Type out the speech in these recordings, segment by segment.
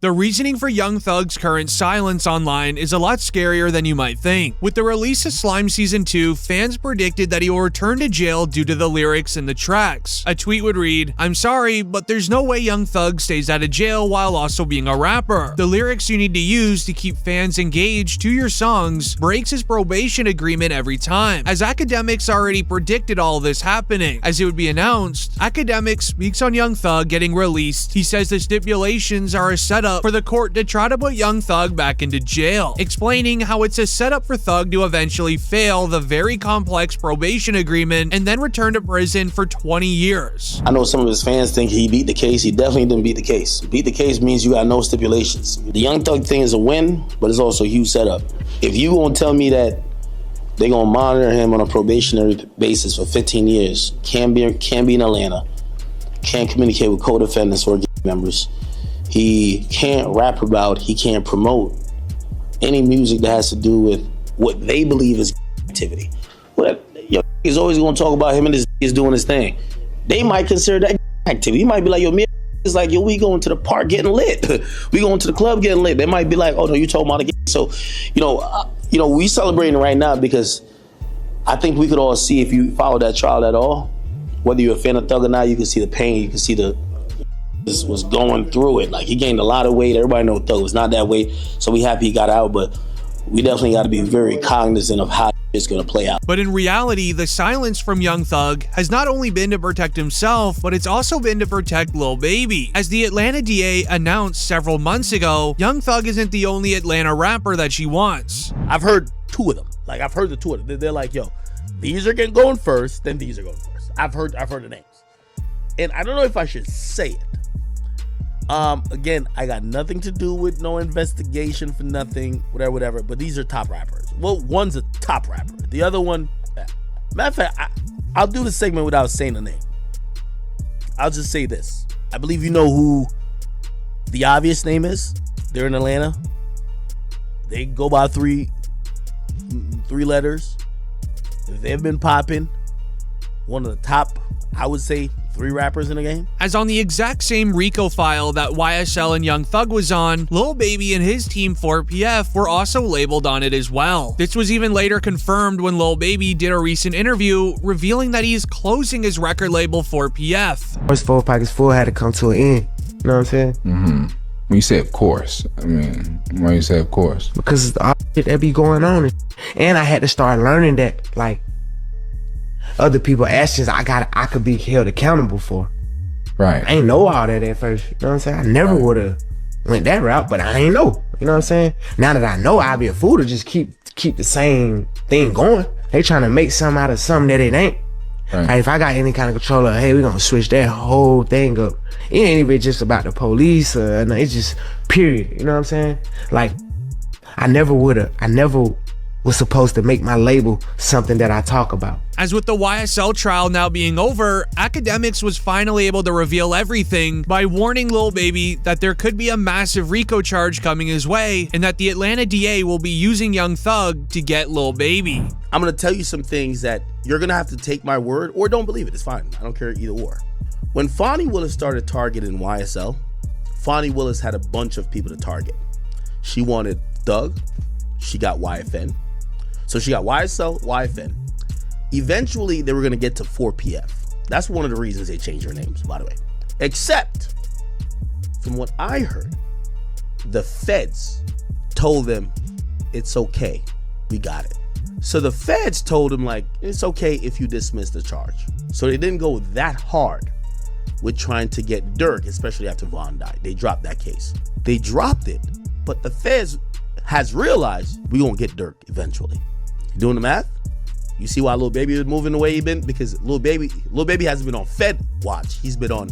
The reasoning for Young Thug's current silence online is a lot scarier than you might think. With the release of Slime Season 2, fans predicted that he will return to jail due to the lyrics in the tracks. A tweet would read, "I'm sorry, but there's no way Young Thug stays out of jail while also being a rapper. The lyrics you need to use to keep fans engaged to your songs breaks his probation agreement every time." As Academics already predicted all of this happening. As it would be announced, Academics speaks on Young Thug getting released. He says the stipulations are a setup for the court to try to put Young Thug back into jail, explaining how it's a setup for Thug to eventually fail the very complex probation agreement and then return to prison for 20 years. I know some of his fans think he beat the case. He definitely didn't beat the case. Beat the case means you got no stipulations. The Young Thug thing is a win, but it's also a huge setup. If you gonna tell me that they're gonna monitor him on a probationary basis for 15 years, can't be in Atlanta, can't communicate with co-defendants or gang members, he can't rap about, he can't promote any music that has to do with what they believe is activity. Well, he's always gonna talk about him and his is doing his thing. They might consider that activity. He might be like, yo, me is like, yo, we going to the park getting lit. We going to the club getting lit. They might be like, oh no, you talking about the game. So, we celebrating right now because I think we could all see, if you follow that trial at all, whether you're a fan of Thug or not, you can see the pain, you can see this was going through it. Like, he gained a lot of weight. Everybody knows Thug was not that weight, so we happy he got out, but we definitely got to be very cognizant of how it's going to play out. But in reality, the silence from Young Thug has not only been to protect himself, but it's also been to protect Lil Baby. As the Atlanta DA announced several months ago, Young Thug isn't the only Atlanta rapper that she wants. I've heard two of them. Like, I've heard the two of them. They're like, yo, these are going first, then these are going first. I've heard the names. And I don't know if I should say it. Again, I got nothing to do with no investigation for nothing, whatever, but these are top rappers. Well, one's a top rapper. The other one, matter of fact, I'll do the segment without saying the name. I'll just say this. I believe you know who the obvious name is. They're in Atlanta. They go by three letters. They've been popping. One of the top, I would say, 3 rappers in the game. As on the exact same RICO file that YSL and Young Thug was on, Lil Baby and his team 4PF were also labeled on it as well. This was even later confirmed when Lil Baby did a recent interview revealing that he's closing his record label 4PF. First 4 pockets full had to come to an end. You know what I'm saying? Mm-hmm. When you say of course, I mean, why you say of course? Because the shit that be going on. And I had to start learning that, like, other people's actions I could be held accountable for. Right. I ain't know all that at first. You know what I'm saying? I never would have went that route, but I ain't know. You know what I'm saying? Now that I know, I'd be a fool to just keep the same thing going. They trying to make something out of something that it ain't. Right. Like, if I got any kind of control of, hey, we're gonna switch that whole thing up. It ain't even just about the police, it's just period. You know what I'm saying? Like, I never was supposed to make my label something that I talk about. As with the YSL trial now being over, Academics was finally able to reveal everything by warning Lil Baby that there could be a massive RICO charge coming his way and that the Atlanta DA will be using Young Thug to get Lil Baby. I'm gonna tell you some things that you're gonna have to take my word or don't believe it. It's fine. I don't care either or. When Fonnie Willis started targeting YSL, Fonnie Willis had a bunch of people to target. She wanted Thug, she got YFN. So she got YSL, YFN. Eventually, they were going to get to 4PF. That's one of the reasons they changed their names, by the way. Except, from what I heard, the feds told them, it's okay, we got it. So the feds told them, like, it's okay if you dismiss the charge. So they didn't go that hard with trying to get Dirk, especially after Von died. They dropped that case. They dropped it, but the feds has realized we gonna get Dirk eventually. You doing the math? You see why Lil Baby is moving the way he been? Because Lil Baby hasn't been on Fed watch. He's been on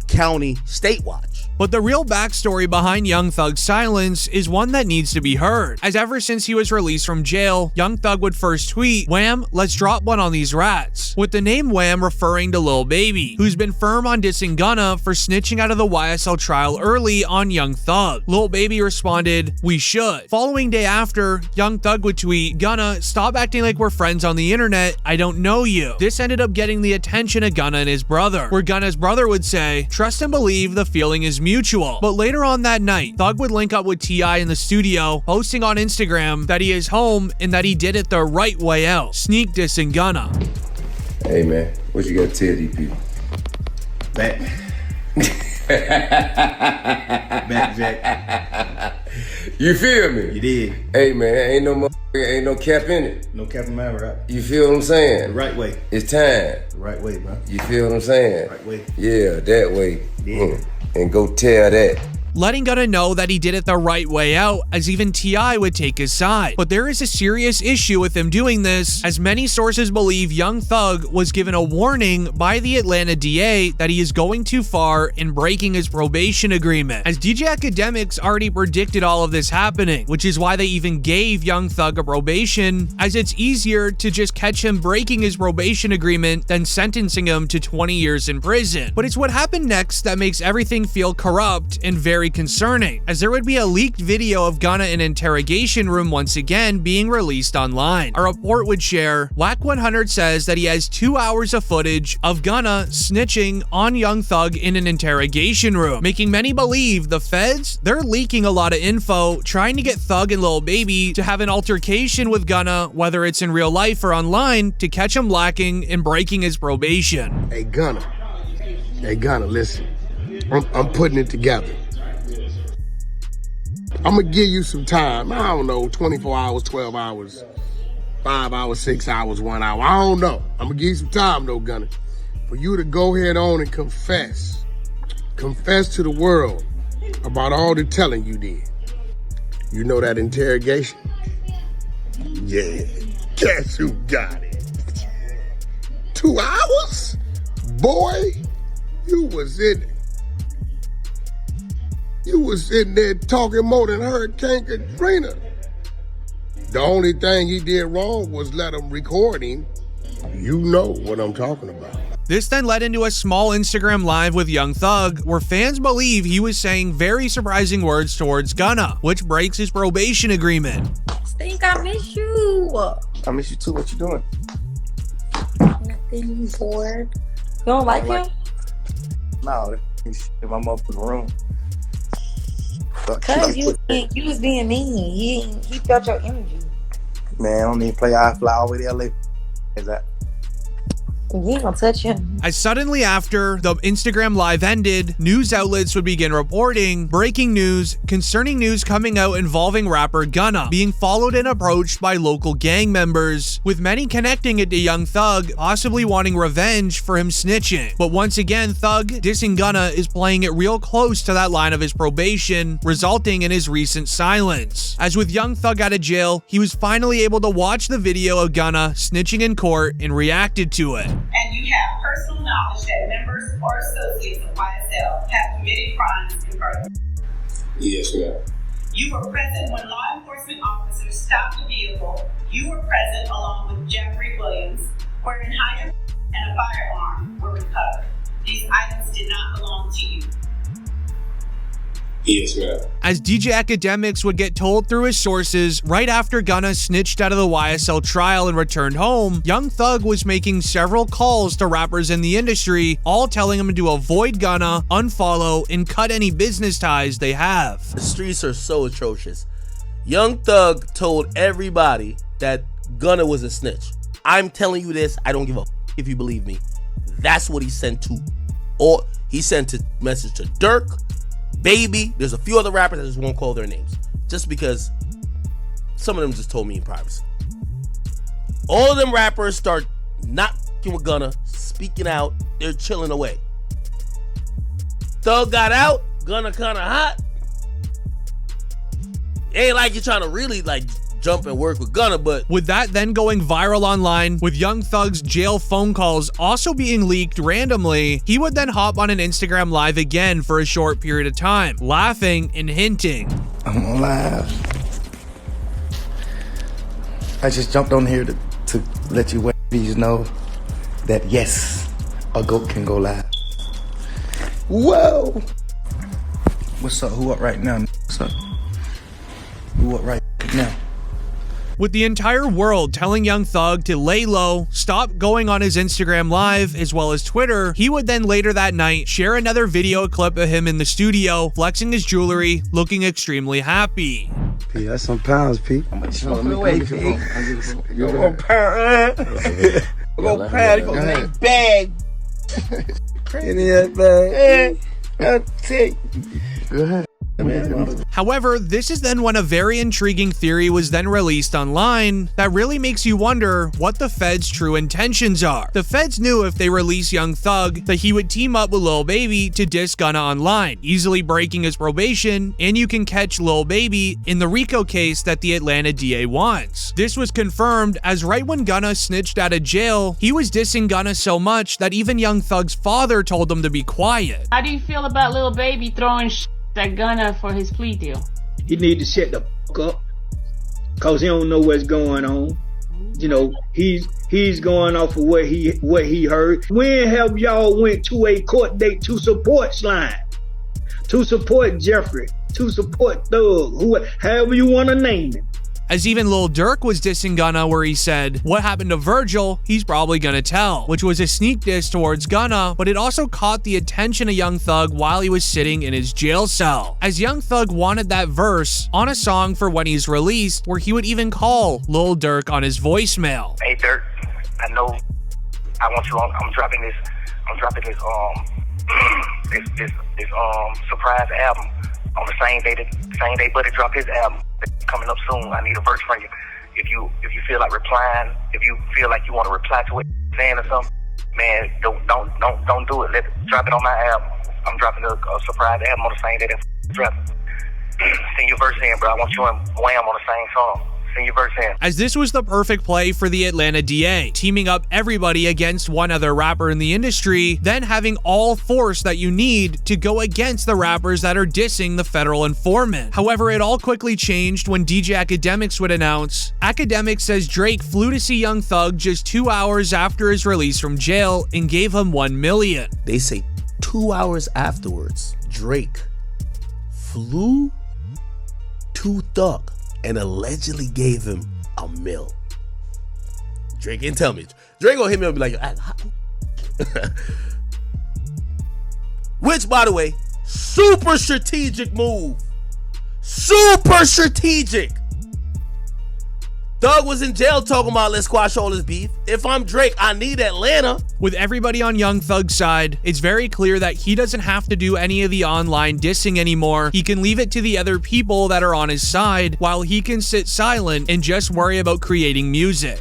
county, state watch. But the real backstory behind Young Thug's silence is one that needs to be heard, as ever since he was released from jail, Young Thug would first tweet, "Wham, let's drop one on these rats," with the name Wham referring to Lil Baby, who's been firm on dissing Gunna for snitching out of the YSL trial early on Young Thug. Lil Baby responded, "We should." Following day after, Young Thug would tweet, "Gunna, stop acting like we're friends on the internet, I don't know you." This ended up getting the attention of Gunna and his brother, where Gunna's brother would say, "Trust and believe, the feeling is mutual. But later on that night, Thug would link up with T.I. in the studio, posting on Instagram that he is home and that he did it the right way out, sneak dissing Gunna. Hey man, what you got to tell these people? Back. Back, Jack. You feel me? You did. Hey man, ain't no cap in it. No cap in my rap. You feel what I'm saying? The right way. It's time. The right way, bro. You feel what I'm saying? Right way. Yeah, that way. Yeah. And go tell that. Letting Gunna know that he did it the right way out, as even T.I. would take his side. But there is a serious issue with him doing this, as many sources believe Young Thug was given a warning by the Atlanta DA that he is going too far in breaking his probation agreement, as DJ Academics already predicted all of this happening, which is why they even gave Young Thug a probation, as it's easier to just catch him breaking his probation agreement than sentencing him to 20 years in prison. But it's what happened next that makes everything feel corrupt and very concerning, as there would be a leaked video of Gunna in an interrogation room once again being released online. A report would share, Whack 100 says that he has 2 hours of footage of Gunna snitching on Young Thug in an interrogation room, making many believe the feds, they're leaking a lot of info, trying to get Thug and Lil Baby to have an altercation with Gunna, whether it's in real life or online, to catch him lacking in breaking his probation. Hey Gunna, listen, I'm putting it together. I'm gonna give you some time. I don't know, 24 hours, 12 hours, 5 hours, 6 hours, 1 hour. I don't know. I'm gonna give you some time though, Gunna, for you to go ahead on and confess. Confess to the world about all the telling you did. You know that interrogation? Yeah, guess who got it? 2 hours? Boy, you was in there talking more than Hurricane Katrina. The only thing he did wrong was let him record him. You know what I'm talking about. This then led into a small Instagram live with Young Thug, where fans believe he was saying very surprising words towards Gunna, which breaks his probation agreement. Stink, I miss you. I miss you too. What you doing? Nothing, bored. You don't like him? No, he's in my motherfucking room. Cause you was being mean. He felt your energy. Man, I don't even play. I fly all the way to LA. Is that? You ain't gonna touch him. As suddenly after the Instagram live ended, news outlets would begin reporting breaking news concerning news coming out involving rapper Gunna being followed and approached by local gang members, with many connecting it to Young Thug possibly wanting revenge for him snitching. But once again, Thug dissing Gunna is playing it real close to that line of his probation, resulting in his recent silence. As with Young Thug out of jail, he was finally able to watch the video of Gunna snitching in court and reacted to it. And you have personal knowledge that members or associates of YSL have committed crimes in furtherance. Yes, ma'am. You were present when law enforcement officers stopped the vehicle. You were present along with Jeffrey Williams, wherein hydrant and a firearm were recovered. These items did not belong to you. Yes, ma'am. As DJ Academics would get told through his sources, right after Gunna snitched out of the YSL trial and returned home, Young Thug was making several calls to rappers in the industry, all telling him to avoid Gunna, unfollow, and cut any business ties they have. The streets are so atrocious. Young Thug told everybody that Gunna was a snitch. I'm telling you this, I don't give a if you believe me. That's what he sent to. Or he sent a message to Dirk, Baby. There's a few other rappers, I just won't call their names, just because some of them just told me in privacy. All of them rappers start not f***ing with Gunna, speaking out, they're chilling away. Thug got out, Gunna kinda hot. Ain't like you're trying to really like jump and work with Gunna, but with that then going viral online, with Young Thug's jail phone calls also being leaked randomly, he would then hop on an Instagram live again for a short period of time, laughing and hinting. I'm on live. I just jumped on here to let you ladies know that yes, a goat can go live. Whoa! What's up? Who up right now? What's up? Who up right now? With the entire world telling Young Thug to lay low, stop going on his Instagram Live, as well as Twitter, he would then later that night share another video clip of him in the studio, flexing his jewelry, looking extremely happy. P, that's some pounds, P. How much you want me to P? Go pound, go pound, go make bag. In that bag. Take. Go ahead. However, this is then when a very intriguing theory was then released online that really makes you wonder what the Feds' true intentions are. The Feds knew if they release Young Thug that he would team up with Lil Baby to diss Gunna online, easily breaking his probation, and you can catch Lil Baby in the RICO case that the Atlanta DA wants. This was confirmed as right when Gunna snitched out of jail, he was dissing Gunna so much that even Young Thug's father told him to be quiet. How do you feel about Lil Baby throwing that Gunna for his plea deal? He need to shut the fuck up, cause he don't know what's going on. You know, he's going off of what he heard. When have y'all went to a court date to support Slime, to support Jeffrey, to support Thug, however you want to name him? As even Lil Durk was dissing Gunna, where he said, "What happened to Virgil, he's probably gonna tell," which was a sneak diss towards Gunna, but it also caught the attention of Young Thug while he was sitting in his jail cell, as Young Thug wanted that verse on a song for when he's released, where he would even call Lil Durk on his voicemail. Hey Durk, I know I want you on. I'm dropping this this surprise album on the same day Buddy dropped his album. Coming up soon. I need a verse from you. If you feel like replying, if you feel like you want to reply to it, saying or something, man, don't do it. Drop it on my album. I'm dropping a surprise album on the same day that drop. Sing your verse in, bro. I want you and Wham on the same song. Sing your verse in. As this was the perfect play for the Atlanta DA, teaming up everybody against one other rapper in the industry, then having all force that you need to go against the rappers that are dissing the federal informant. However, it all quickly changed when DJ Academics would announce, Academics says Drake flew to see Young Thug just 2 hours after his release from jail and gave him $1 million. They say 2 hours afterwards, Drake flew to Thug and allegedly gave him $1 million. Drake didn't tell me. Drake gonna hit me up and be like, which, by the way, super strategic move. Super strategic. Thug was in jail talking about let's squash all this beef. If I'm Drake, I need Atlanta. With everybody on Young Thug's side, it's very clear that he doesn't have to do any of the online dissing anymore. He can leave it to the other people that are on his side, while he can sit silent and just worry about creating music.